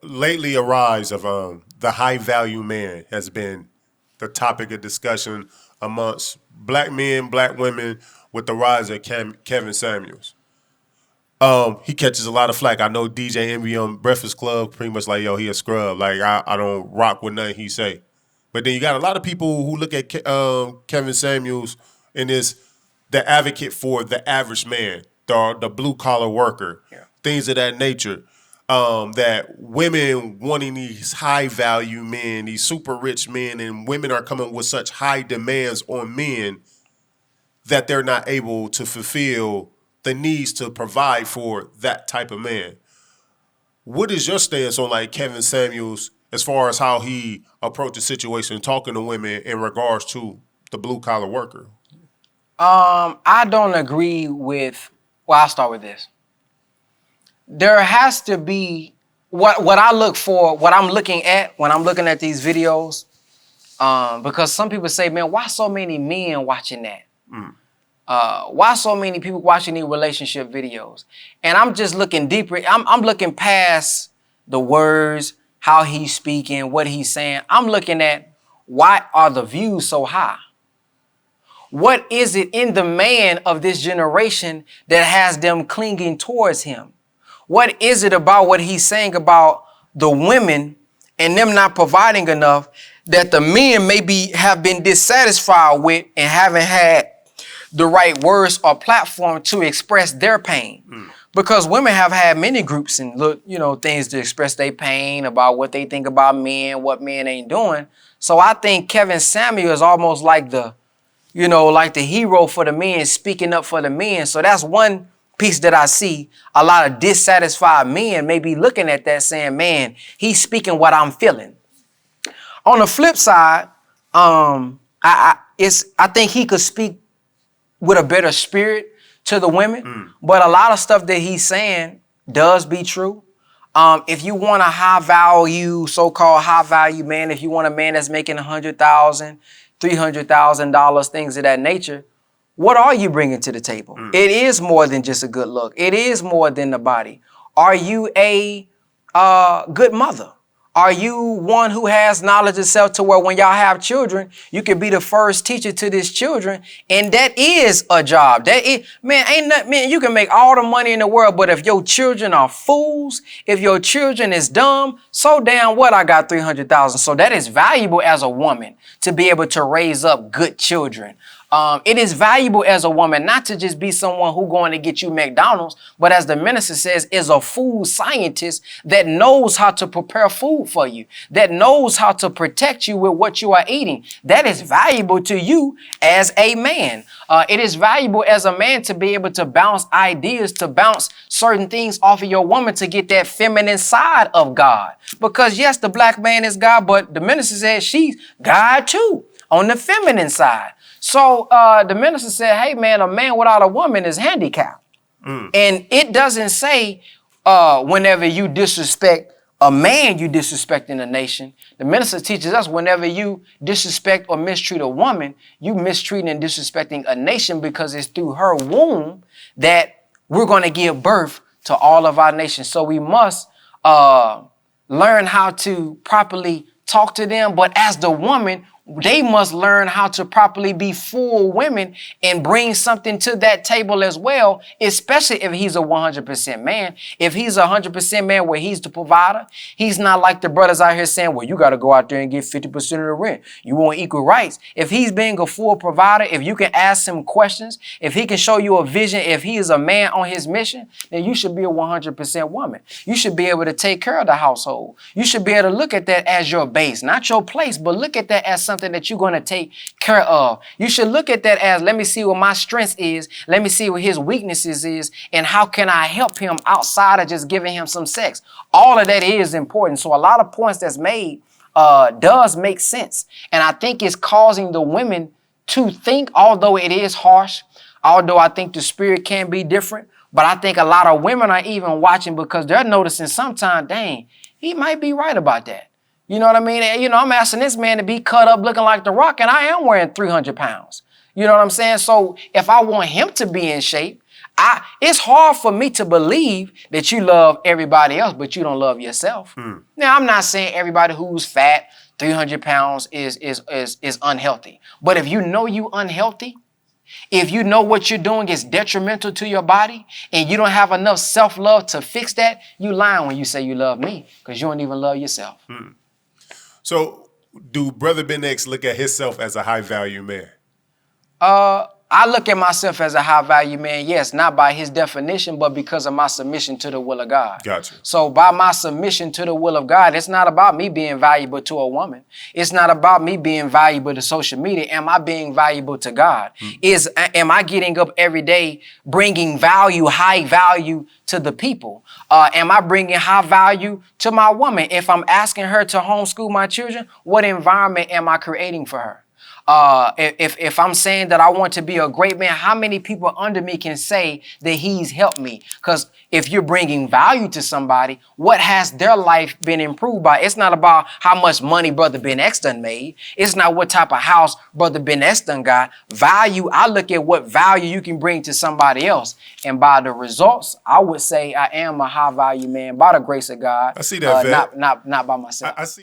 lately a rise of the high value man has been the topic of discussion amongst black men, black women, with the rise of Kevin Samuels. He catches a lot of flack. I know DJ Envy on Breakfast Club pretty much like, yo, he a scrub. Like I don't rock with nothing he say. But then you got a lot of people who look at Kevin Samuels and is the advocate for the average man, the blue collar worker, things of that nature. That women wanting these high value men, these super rich men, and women are coming with such high demands on men that they're not able to fulfill the needs to provide for that type of man. What is your stance on like Kevin Samuels as far as how he approaches situation, talking to women in regards to the blue collar worker? I don't agree with. Well, I'll start with this. There has to be what I look for, what I'm looking at when I'm looking at these videos. Because some people say, man, why so many men watching that? Why so many people watching these relationship videos? And I'm just looking deeper. I'm looking past the words, how he's speaking, what he's saying. I'm looking at why are the views so high? What is it in the man of this generation that has them clinging towards him? What is it about what he's saying about the women and them not providing enough that the men maybe have been dissatisfied with and haven't had the right words or platform to express their pain? Because women have had many groups and things to express their pain about what they think about men, what men ain't doing. So I think Kevin Samuel is almost like the hero for the men, speaking up for the men. So that's one piece that I see. A lot of dissatisfied men may be looking at that saying, man, he's speaking what I'm feeling. On the flip side, I think he could speak with a better spirit to the women. But a lot of stuff that he's saying does be true. If you want a so-called high value man, if you want a man that's making $100,000, $300,000, things of that nature, what are you bringing to the table? It is more than just a good look. It is more than the body. Are you a good mother? Are you one who has knowledge of self to where when y'all have children, you can be the first teacher to these children? And that is a job. You can make all the money in the world, but if your children are fools, if your children is dumb, so damn what, I got 300,000. So that is valuable as a woman to be able to raise up good children. It is valuable as a woman not to just be someone who going to get you McDonald's, but as the minister says, is a food scientist that knows how to prepare food for you, that knows how to protect you with what you are eating. That is valuable to you as a man. It is valuable as a man to be able to bounce ideas, to bounce certain things off of your woman to get that feminine side of God. Because yes, the black man is God, but the minister says she's God too on the feminine side. So the minister said, hey, man, a man without a woman is handicapped. And it doesn't say whenever you disrespect a man, you disrespecting a nation. The minister teaches us whenever you disrespect or mistreat a woman, you mistreating and disrespecting a nation, because it's through her womb that we're going to give birth to all of our nations. So we must learn how to properly talk to them. But as the woman, they must learn how to properly be full women and bring something to that table as well, especially if he's a 100% man. If he's a 100% man where he's the provider, he's not like the brothers out here saying, well, you got to go out there and get 50% of the rent. You want equal rights. If he's being a full provider, if you can ask him questions, if he can show you a vision, if he is a man on his mission, then you should be a 100% woman. You should be able to take care of the household. You should be able to look at that as your base, not your place, but look at that as something that you're going to take care of. You should look at that as, let me see what my strengths is. Let me see what his weaknesses is. And how can I help him outside of just giving him some sex? All of that is important. So a lot of points that's made does make sense. And I think it's causing the women to think, although it is harsh, although I think the spirit can be different, but I think a lot of women are even watching because they're noticing sometimes, dang, he might be right about that. You know what I mean? You know, I'm asking this man to be cut up looking like The Rock, and I am wearing 300 pounds. You know what I'm saying? So if I want him to be in shape, It's hard for me to believe that you love everybody else, but you don't love yourself. Now, I'm not saying everybody who's fat, 300 pounds is unhealthy. But if you know you unhealthy, if you know what you're doing is detrimental to your body and you don't have enough self-love to fix that, you lying when you say you love me because you don't even love yourself. So do Brother Ben X look at himself as a high value man? I look at myself as a high value man, yes, not by his definition, but because of my submission to the will of God. Gotcha. So by my submission to the will of God, it's not about me being valuable to a woman. It's not about me being valuable to social media. Am I being valuable to God? Am I getting up every day bringing value, high value to the people? Am I bringing high value to my woman? If I'm asking her to homeschool my children, what environment am I creating for her? If I'm saying that I want to be a great man, how many people under me can say that he's helped me? Because if you're bringing value to somebody, what has their life been improved by? It's not about how much money Brother Ben X done made. It's not what type of house Brother Ben X done got. Value, I look at what value you can bring to somebody else. And by the results, I would say I am a high value man by the grace of God. I see that, Vet. Not by myself. I see